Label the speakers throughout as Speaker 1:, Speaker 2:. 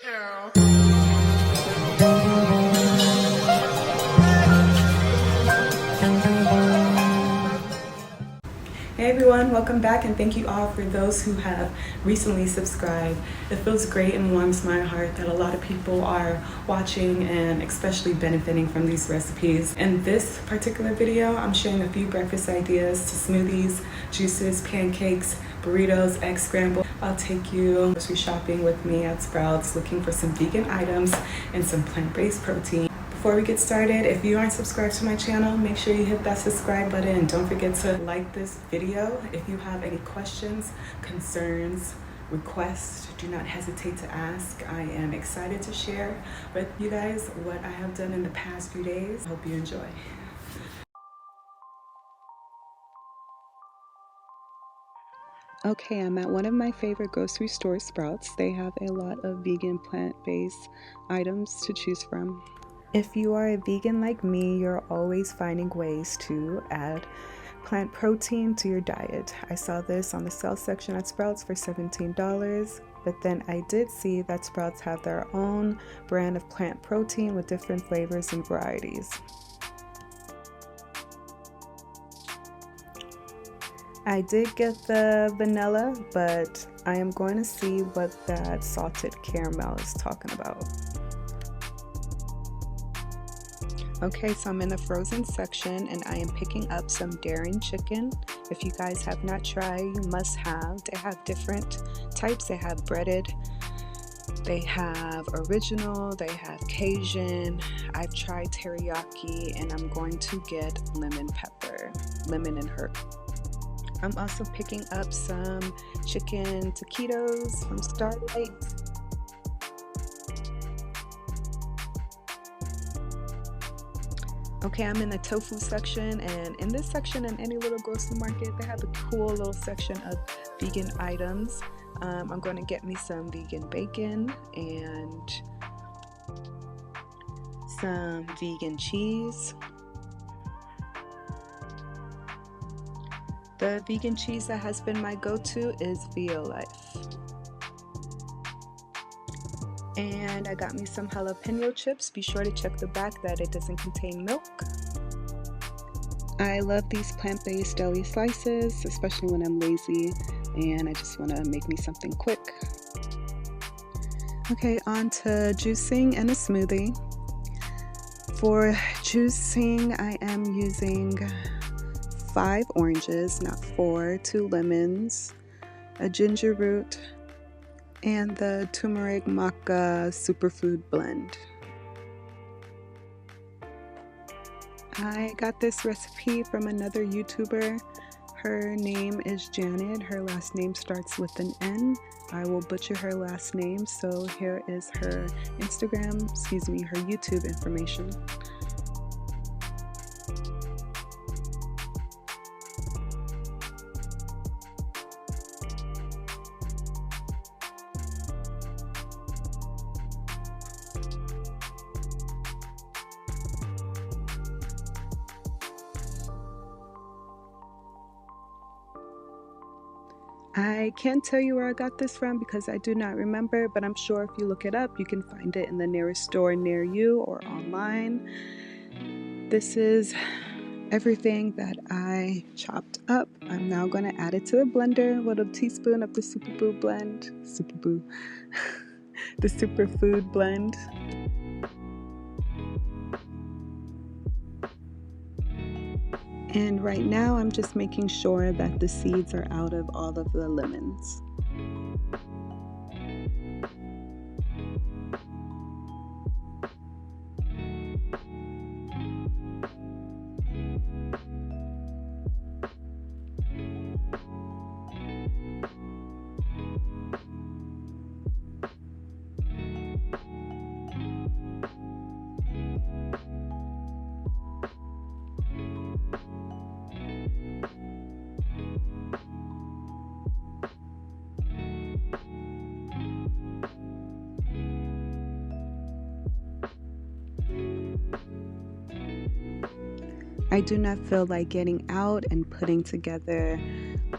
Speaker 1: Hey everyone, welcome back, and thank you all for those who have recently subscribed. It feels great and warms my heart that a lot of people are watching and especially benefiting from these recipes. In this particular video, I'm sharing a few breakfast ideas to smoothies, juices, pancakes, burritos, egg scramble. I'll take you grocery shopping with me at Sprouts looking for some vegan items and some plant-based protein. Before we get started, if you aren't subscribed to my channel, make sure you hit that subscribe button and don't forget to like this video. If you have any questions, concerns, requests, do not hesitate to ask. I am excited to share with you guys what I have done in the past few days. Hope you enjoy. Okay, I'm at one of my favorite grocery stores, Sprouts. They have a lot of vegan plant-based items to choose from. If you are a vegan like me, you're always finding ways to add plant protein to your diet. I saw this on the sales section at Sprouts for $17, but then I did see that Sprouts have their own brand of plant protein with different flavors and varieties. I did get the vanilla, but I am going to see what that salted caramel is talking about. Okay, so I'm in the frozen section and I am picking up some Daring chicken. If you guys have not tried, you must have. They have different types. They have breaded, they have original, they have Cajun. I've tried teriyaki, and I'm going to get lemon and herb. I'm also picking up some chicken taquitos from Starlight. Okay, I'm in the tofu section, and in this section, in any little grocery market, they have a cool little section of vegan items. I'm going to get me some vegan bacon and some vegan cheese. The vegan cheese that has been my go-to is Violife. And I got me some jalapeno chips. Be sure to check the back that it doesn't contain milk. I love these plant-based deli slices, especially when I'm lazy and I just want to make me something quick. Okay, on to juicing and a smoothie. For juicing, I am using 5 oranges, not 4, 2 lemons, a ginger root, and the Tumeric Maca Superfood blend. I got this recipe from another YouTuber. Her name is Janet. Her last name starts with an N. I will butcher her last name, so here is her her YouTube information. I can't tell you where I got this from because I do not remember, but I'm sure if you look it up, you can find it in the nearest store near you or online. This is everything that I chopped up. I'm now going to add it to the blender with a teaspoon of the Superfood blend. The Superfood blend. And right now I'm just making sure that the seeds are out of all of the lemons. I do not feel like getting out and putting together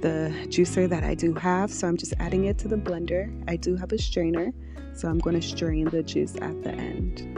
Speaker 1: the juicer that I do have, so I'm just adding it to the blender. I do have a strainer, So I'm going to strain the juice at the end.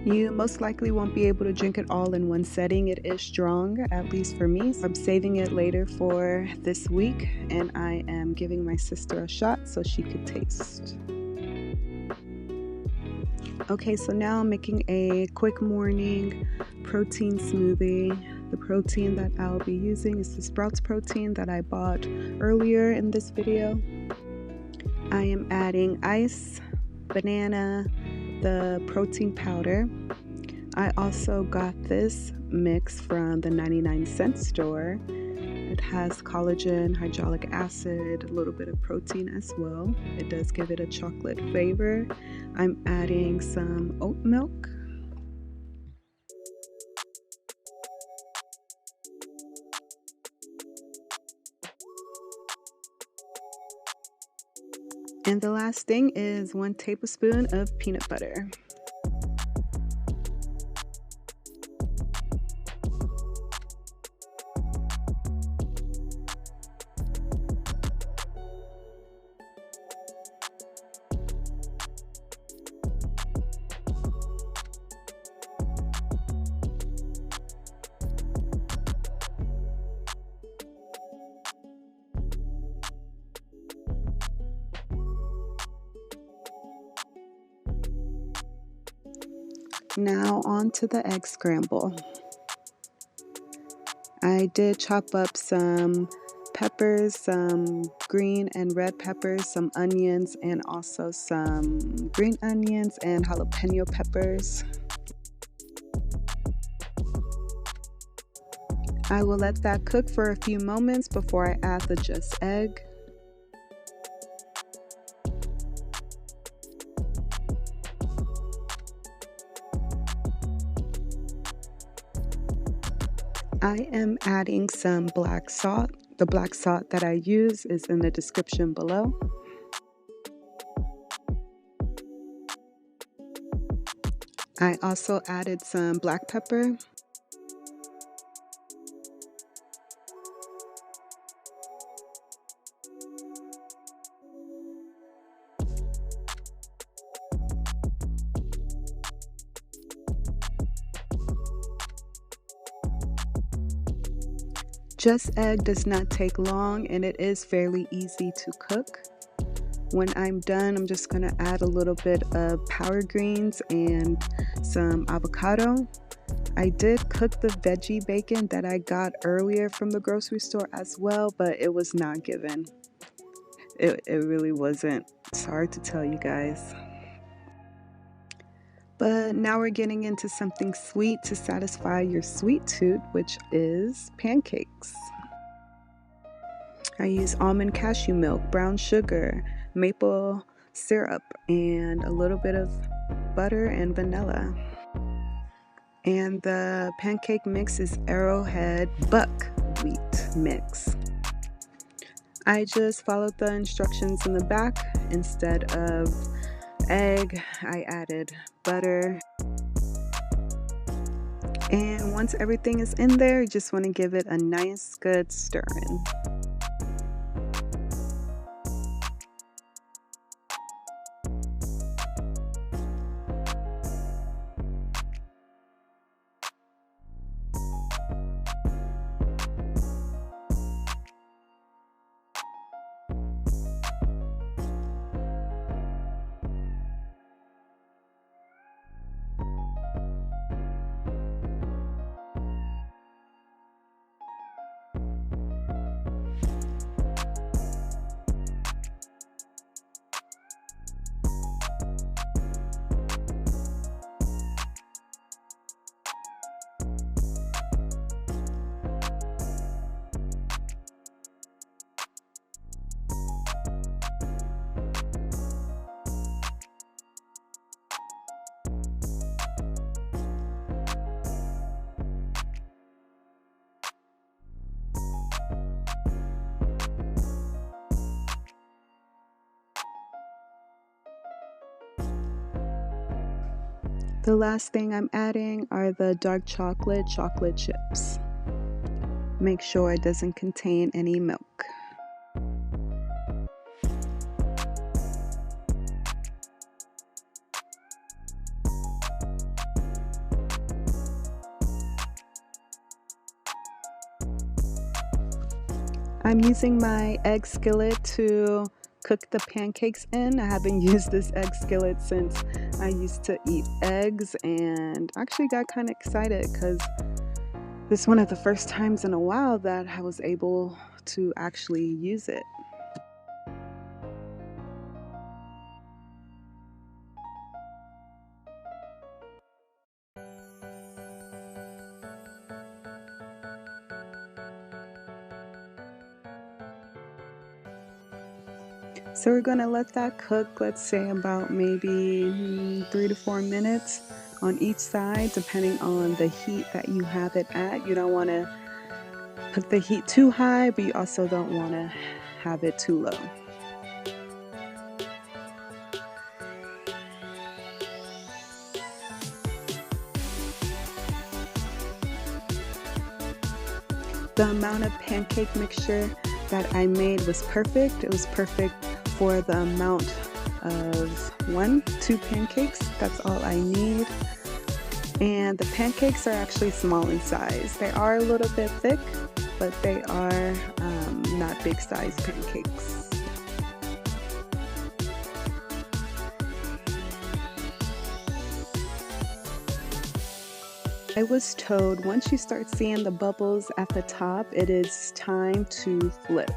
Speaker 1: You most likely won't be able to drink it all in one setting. It is strong, at least for me. So I'm saving it later for this week, and I am giving my sister a shot so she could taste. Okay, so now I'm making a quick morning protein smoothie. The protein that I'll be using is the Sprouts protein that I bought earlier in this video. I am adding ice, banana, the protein powder. I also got this mix from the 99-cent store. It has collagen, hyaluronic acid, a little bit of protein as well. It does give it a chocolate flavor. I'm adding some oat milk. And the last thing is 1 tablespoon of peanut butter. Now on to the egg scramble. I did chop up some peppers, some green and red peppers, some onions, and also some green onions and jalapeno peppers. I will let that cook for a few moments before I add the just egg. I am adding some black salt. The black salt that I use is in the description below. I also added some black pepper. Just egg does not take long, and it is fairly easy to cook. When I'm done, I'm just going to add a little bit of power greens and some avocado. I did cook the veggie bacon that I got earlier from the grocery store as well, but it was not given. It really wasn't. It's hard to tell you guys. But now we're getting into something sweet to satisfy your sweet tooth, which is pancakes. I use almond cashew milk, brown sugar, maple syrup, and a little bit of butter and vanilla. And the pancake mix is Arrowhead buckwheat mix. I just followed the instructions in the back. Instead of egg, I added butter. And once everything is in there, you just want to give it a nice good stirring. The last thing I'm adding are the dark chocolate chips. Make sure it doesn't contain any milk. I'm using my egg skillet to cook the pancakes in. I haven't used this egg skillet since I used to eat eggs, and actually got kind of excited because this is one of the first times in a while that I was able to actually use it. So we're going to let that cook, let's say about maybe 3 to 4 minutes on each side, depending on the heat that you have it at. You don't want to put the heat too high, but you also don't want to have it too low. The amount of pancake mixture that I made was perfect. It was perfect for the amount of 2 pancakes. That's all I need. And the pancakes are actually small in size. They are a little bit thick, but they are not big size pancakes. I was told once you start seeing the bubbles at the top, it is time to flip.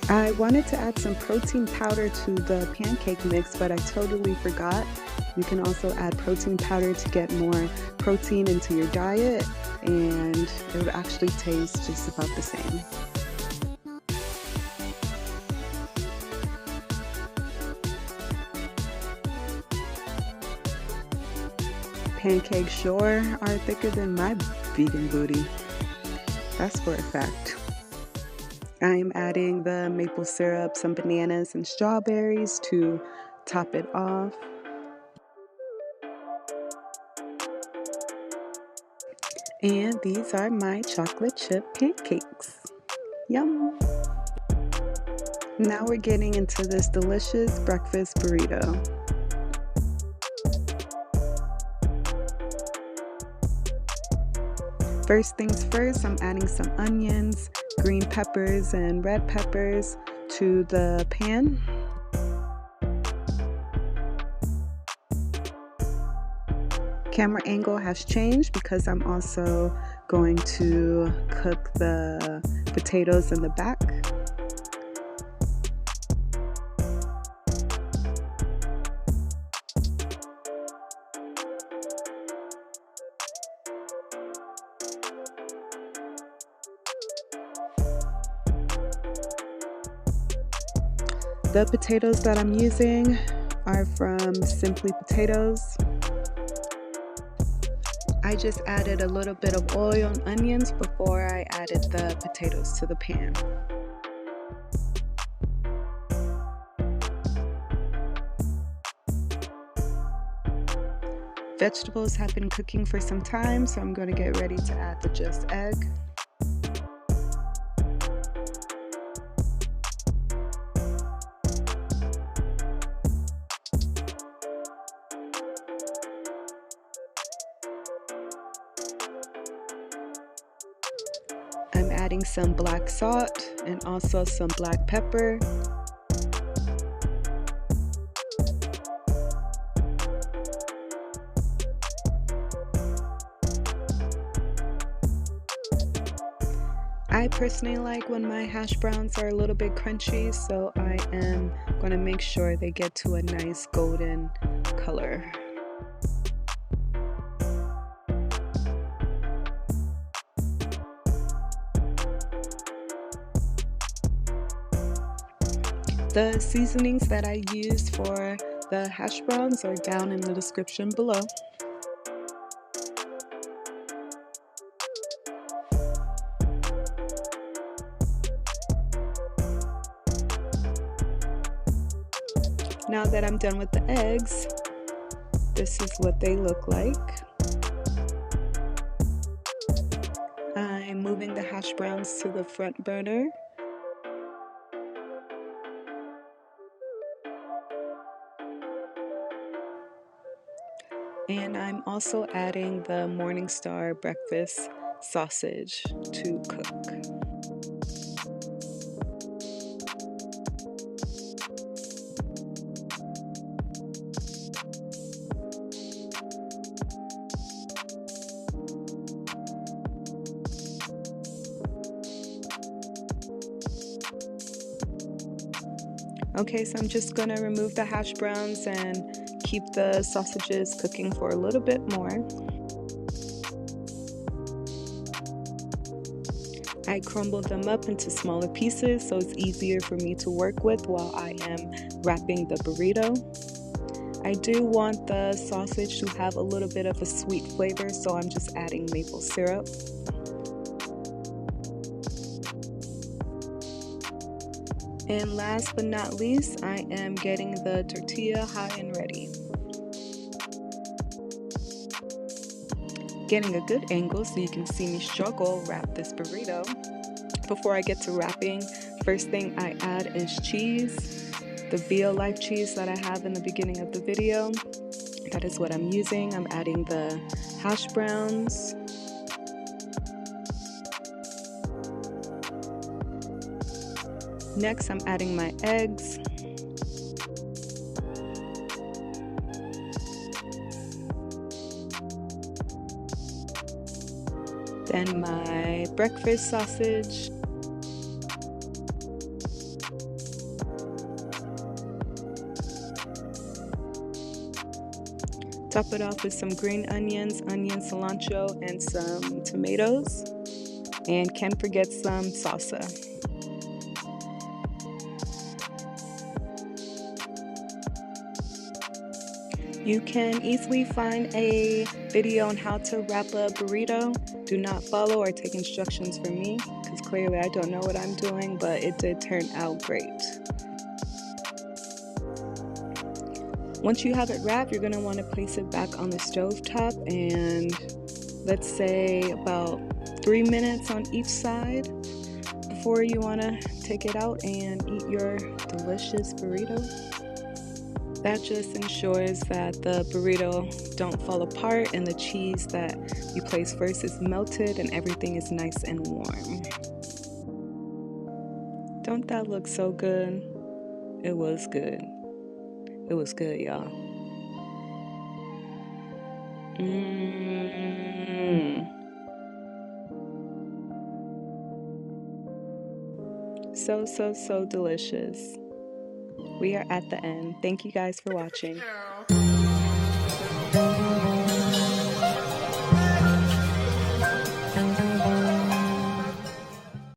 Speaker 1: I wanted to add some protein powder to the pancake mix, but I totally forgot. You can also add protein powder to get more protein into your diet, and it would actually taste just about the same. Pancakes sure are thicker than my vegan booty. That's for a fact. I'm adding the maple syrup, some bananas, and strawberries to top it off. And these are my chocolate chip pancakes. Yum! Now we're getting into this delicious breakfast burrito. First things first, I'm adding some onions, green peppers, and red peppers to the pan. Camera angle has changed because I'm also going to cook the potatoes in the back. The potatoes that I'm using are from Simply Potatoes. I just added a little bit of oil and onions before I added the potatoes to the pan. Vegetables have been cooking for some time, so I'm going to get ready to add the just egg. I'm adding some black salt and also some black pepper. I personally like when my hash browns are a little bit crunchy, so I am going to make sure they get to a nice golden color. The seasonings that I used for the hash browns are down in the description below. Now that I'm done with the eggs, this is what they look like. I'm moving the hash browns to the front burner. And I'm also adding the Morningstar breakfast sausage to cook. Okay, so I'm just gonna remove the hash browns and keep the sausages cooking for a little bit more. I crumbled them up into smaller pieces so it's easier for me to work with while I am wrapping the burrito. I do want the sausage to have a little bit of a sweet flavor, so I'm just adding maple syrup. And last but not least, I am getting the tortilla hot and ready. Getting a good angle so you can see me struggle wrap this burrito. Before I get to wrapping, first thing I add is cheese. The veal life cheese that I have in the beginning of the video. That is what I'm using. I'm adding the hash browns. Next, I'm adding my eggs. Then my breakfast sausage. Top it off with some green onions, cilantro, and some tomatoes. And can't forget some salsa. You can easily find a video on how to wrap a burrito. Do not follow or take instructions from me, because clearly I don't know what I'm doing, but it did turn out great. Once you have it wrapped, you're going to want to place it back on the stove top, and let's say about 3 minutes on each side before you want to take it out and eat your delicious burrito. That just ensures that the burrito don't fall apart and the cheese that you place first is melted and everything is nice and warm. Don't that look so good? It was good. It was good, y'all. So delicious. We are at the end. Thank you guys for watching.